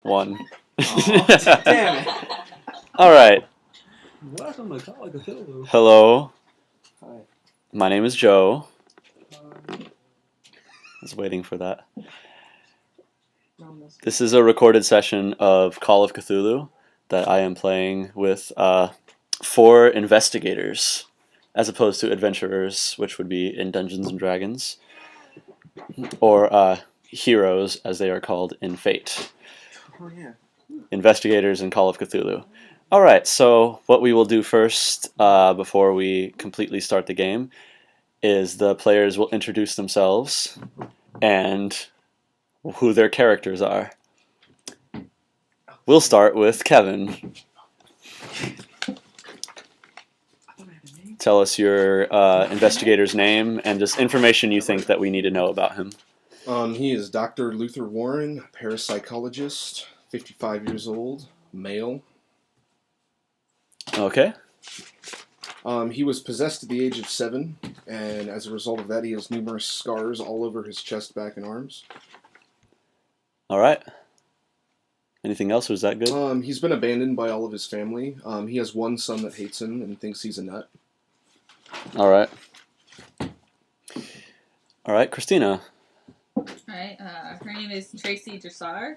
1. Aw, damn it. All right. Welcome to Call of Cthulhu. Hello. Hi. My name is Joe. I was waiting for that. This is a recorded session of Call of Cthulhu that I am playing with 4 investigators, as opposed to adventurers, which would be in Dungeons and Dragons, or heroes, as they are called in Fate. Oh, yeah. Investigators in Call of Cthulhu. All right, so what we will do first, before we completely start the game, is the players will introduce themselves and who their characters are. We'll start with Kevin. Tell us your investigator's name and just information you think that we need to know about him. He is Dr. Luther Warren, parapsychologist, 55 years old, male. Okay. He was possessed at the age of 7, and as a result of that, he has numerous scars all over his chest, back, and arms. All right. Anything else, or is that good? He's been abandoned by all of his family. He has one son that hates him and thinks he's a nut. All right. All right, Christina. Right. Her name is Tracy Dressar.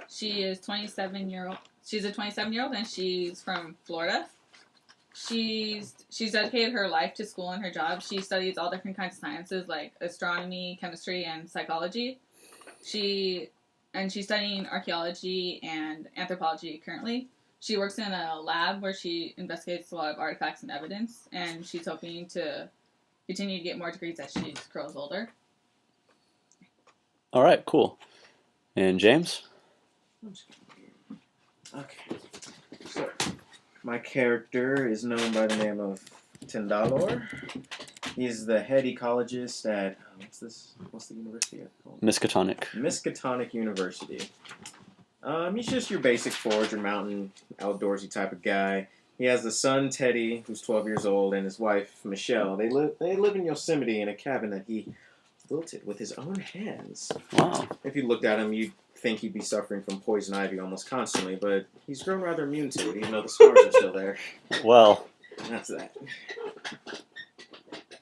She is 27-year-old. She's a 27-year-old, and she's from Florida. She's dedicated her life to school and her job. She studies all different kinds of sciences like astronomy, chemistry, and psychology. She's studying archaeology and anthropology currently. She works in a lab where she investigates a lot of artifacts and evidence, and she's hoping to continue to get more degrees as she grows older. All right, cool. And James? Okay. So, my character is known by the name of Tindalor. He's the head ecologist at, what's the university called? Miskatonic. Miskatonic University. He's just your basic forager, mountain, outdoorsy type of guy. He has a son, Teddy, who's 12 years old, and his wife, Michelle. They live in Yosemite in a cabin that he built it with his own hands. Wow. If you looked at him, you'd think he'd be suffering from poison ivy almost constantly, but he's grown rather immune to it, even though the scars are still there. Well. And that's that.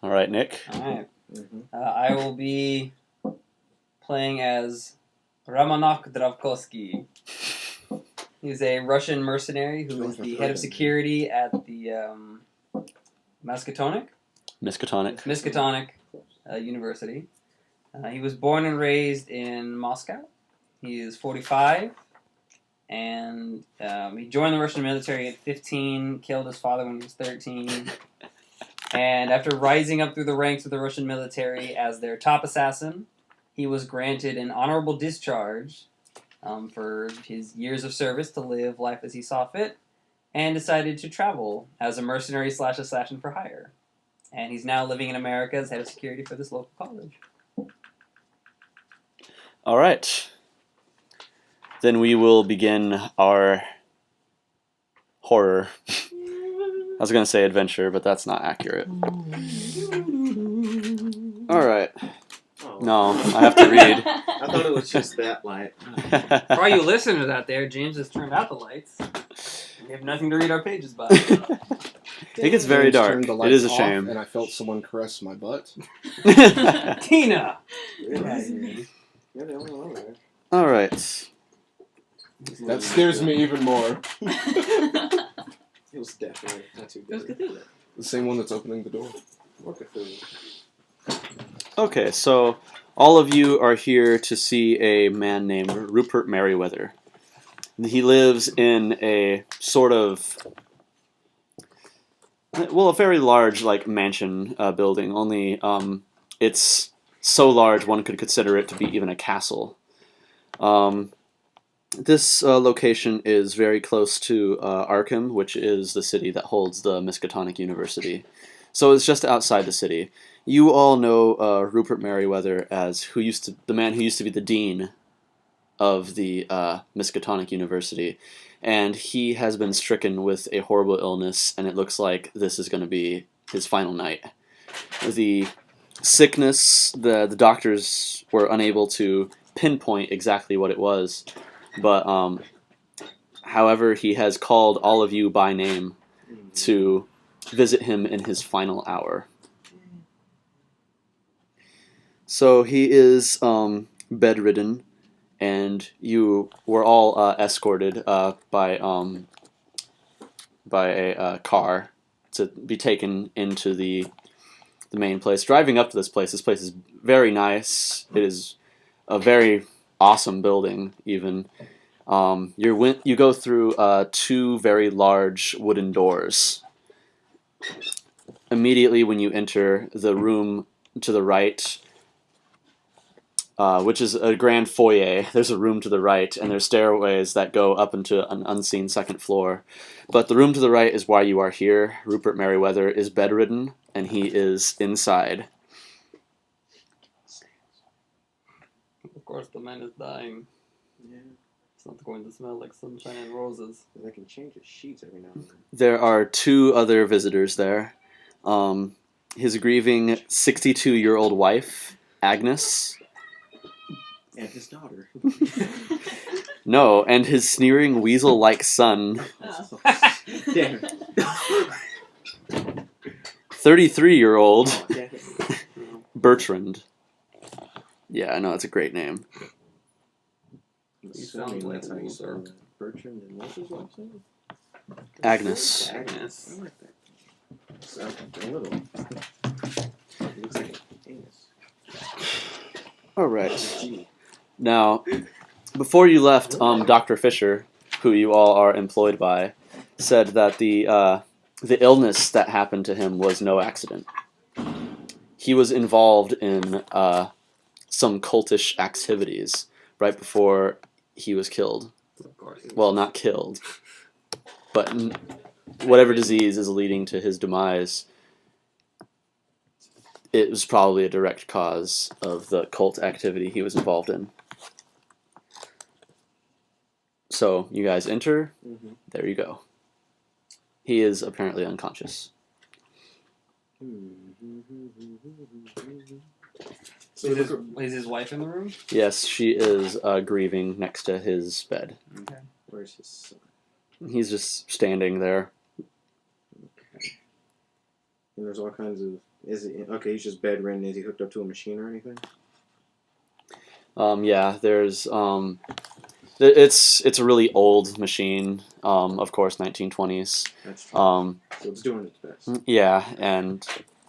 All right, Nick. All right. Mm-hmm. I will be playing as Ramonok Dravkovsky. He's a Russian mercenary who is the head of security at the Miskatonic University. He was born and raised in Moscow. He is 45, and he joined the Russian military at 15, killed his father when he was 13, and after rising up through the ranks of the Russian military as their top assassin, he was granted an honorable discharge for his years of service to live life as he saw fit, and decided to travel as a mercenary/assassin for hire. And he's now living in America as head of security for this local college. All right. Then we will begin our horror. I was going to say adventure, but that's not accurate. All right. Oh. No, I have to read. I thought it was just that light. For all you listeners out there, James has turned out the lights. We have nothing to read our pages by. It gets very James dark. turned the It lights is a off, shame. And I felt someone caress my butt. Tina! You're the only one over there. All right. That scares me even more. It was definitely not too It was good. Cthulhu. The same one that's opening the door. More Cthulhu. Okay, so all of you are here to see a man named Rupert Merriweather. He lives in a sort of, well, a very large, like, mansion building. Only it's so large one could consider it to be even a castle. This location is very close to Arkham, which is the city that holds the Miskatonic University. So it's just outside the city. You all know Rupert Merriweather as the man who used to be the dean of the Miskatonic University, and he has been stricken with a horrible illness, and it looks like this is going to be his final night. The sickness, the doctors were unable to pinpoint exactly what it was, But however, he has called all of you by name to visit him in his final hour. So he is bedridden, and you were all escorted by a car to be taken into the main place. Driving up to this place is very nice. It is a very awesome building. Even you go through two very large wooden doors. Immediately when you enter the room to the right, which is a grand foyer, there's a room to the right, and there's stairways that go up into an unseen second floor. But the room to the right is why you are here. Rupert Merriweather is bedridden, and he is inside. Of course, the man is dying. Yeah. It's not going to smell like sunshine and roses. They can change his sheets every now and then. There are two other visitors there. His grieving 62-year-old wife, Agnes. And his daughter. No, and his sneering weasel-like son, Oh. Damn. 33-year-old Oh, damn. Bertrand. Yeah, I know, that's a great name. Assuming like that's how you Walter. spell it. Bertrand and what's his wife's name? Agnes. Agnes. I like that. Sounds like a little. It looks like an anus. All right. Gee. Now, before you left, Dr. Fisher, who you all are employed by, said that the illness that happened to him was no accident. He was involved in some cultish activities right before he was killed. Of course. Well, not killed, but whatever disease is leading to his demise, it was probably a direct cause of the cult activity he was involved in. So, you guys enter. Mm-hmm. There you go. He is apparently unconscious. So Is his wife in the room? Yes, she is grieving next to his bed. Okay. where's his son? He's just standing there. And there's all kinds of. Is it okay? He's just bedridden. Is he hooked up to a machine or anything? Yeah, there's it's a really old machine. Of course, 1920s. That's true. Um, So it's doing its best. yeah, and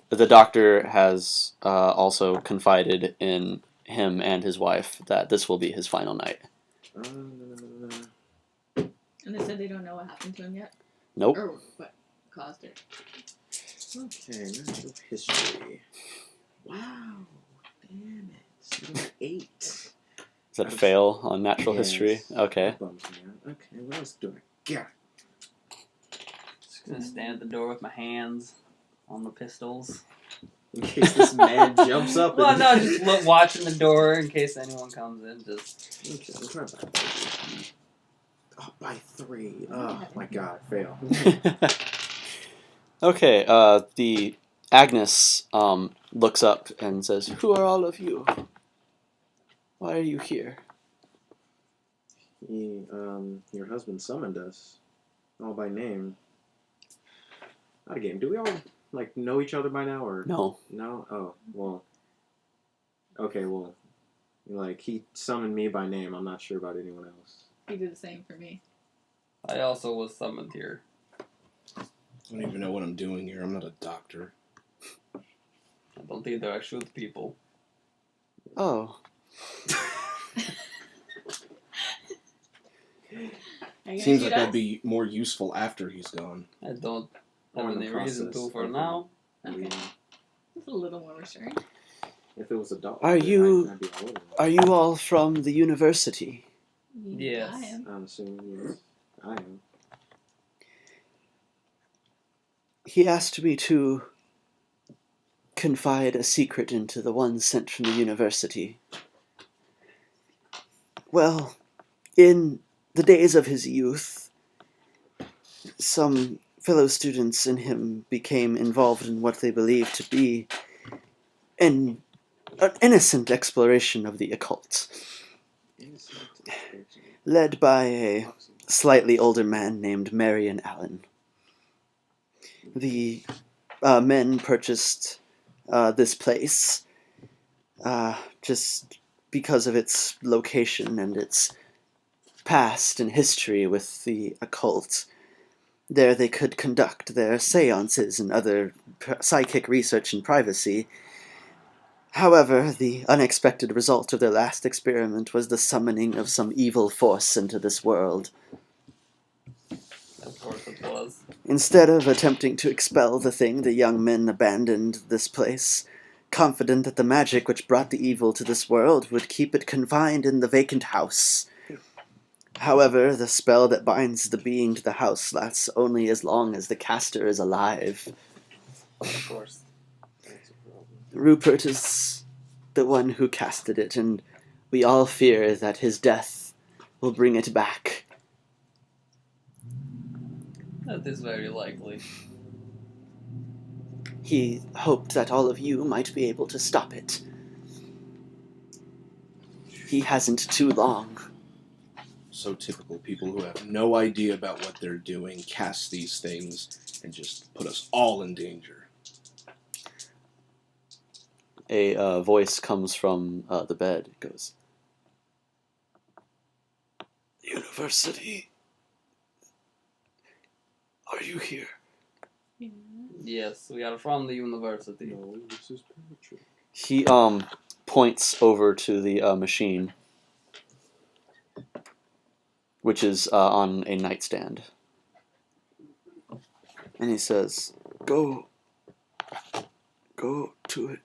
the doctor has also confided in him and his wife that this will be his final night. And they said they don't know what happened to him yet? Nope. Or what caused it? Okay, natural history. Wow, damn it! Number 8. Is that a fail on natural history? Yes. Okay. That bums me out. Okay, what else do I got? Just gonna stand at the door with my hands on the pistols. In case this man jumps up. Well, and... no, just watching the door in case anyone comes in. Just Okay, we'll try by 3. Oh, by 3. Oh my god, fail. Okay. The Agnes looks up and says, "Who are all of you? Why are you here?" Your husband summoned us, all by name. Not a game. Do we all know each other by now, or No. no? Oh, well. Okay, well, he summoned me by name. I'm not sure about anyone else. He did the same for me. I also was summoned here. I don't even know what I'm doing here. I'm not a doctor. I don't either. I shoot people. Oh. Seems like I'd be more useful after he's gone. I don't Or have in the any reason process to for of now. Okay. It's a little more reassuring. If it was a dog, Are you- I'd be all over it. Are you all from the university? Yes. I am. I'm assuming yes. I am. He asked me to confide a secret into the one sent from the university. Well, in the days of his youth, some fellow students and him became involved in what they believed to be an innocent exploration of the occult. Innocent. led by a slightly older man named Marion Allen. The men purchased this place just because of its location and its past and history with the occult. There they could conduct their seances and other psychic research in privacy. However, the unexpected result of their last experiment was the summoning of some evil force into this world. Of course it was. Instead of attempting to expel the thing, the young men abandoned this place, confident that the magic which brought the evil to this world would keep it confined in the vacant house. However, the spell that binds the being to the house lasts only as long as the caster is alive. Of course. Rupert is the one who casted it, and we all fear that his death will bring it back. That is very likely. He hoped that all of you might be able to stop it. He hasn't too long. So typical, people who have no idea about what they're doing cast these things and just put us all in danger. A voice comes from the bed. It goes, "University? Are you here?" Yes, we are from the university. No, this is poetry. He points over to the machine, which is on a nightstand. And he says, Go to it.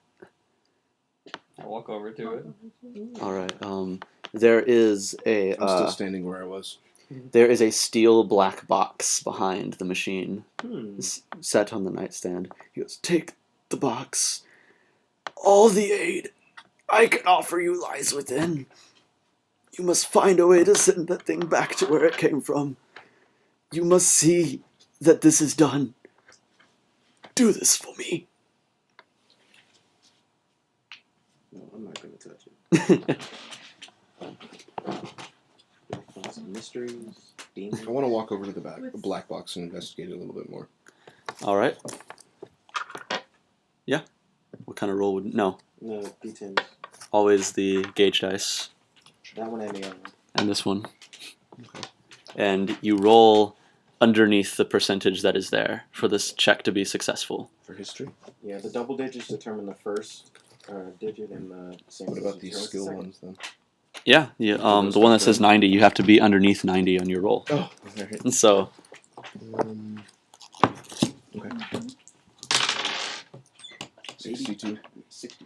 I walk over to it. Alright, there is I'm still standing where I was. there is a steel black box behind the machine, Hmm. set on the nightstand. He goes, "Take the box. All the aid I can offer you lies within. You must find a way to send that thing back to where it came from. You must see that this is done. Do this for me." No, I'm not going to touch it. Some mysteries, demons. I want to walk over to the black box and investigate it a little bit more. Alright. Yeah. What kind of roll would... No. No, D10s. Always the gauge dice. That one and the other one. And this one. Okay. And you roll underneath the percentage that is there for this check to be successful. For history? Yeah, the double digits determine the first digit, and the single What about digits these determine skill the ones then? Yeah. The one that says 90, you have to be underneath 90 on your roll. Oh, alright. And so... Okay. 62. 60.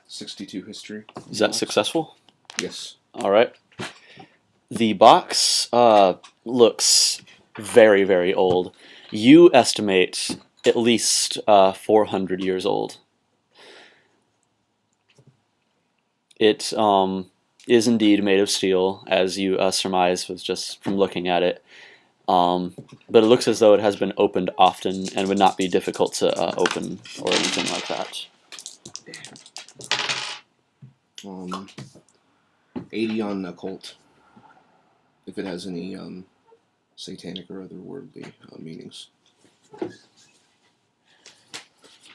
62 history. Is that successful? Yes. Alright. The box looks very, very old. You estimate at least 400 years old. It is indeed made of steel, as you surmise was just from looking at it. But it looks as though it has been opened often and would not be difficult to open or anything like that. 80 on occult. If it has any satanic or otherworldly meanings.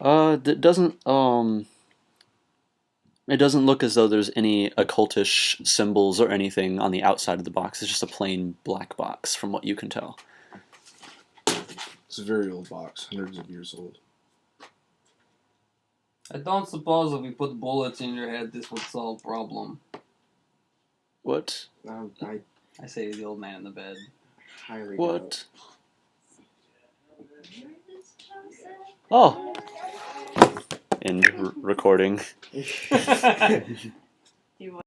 It doesn't look as though there's any occultish symbols or anything on the outside of the box. It's just a plain black box, from what you can tell. It's a very old box, hundreds of years old. I don't suppose if we put bullets in your head, this would solve problem. What? I say to the old man in the bed. Highly What? Oh. End recording. doubt.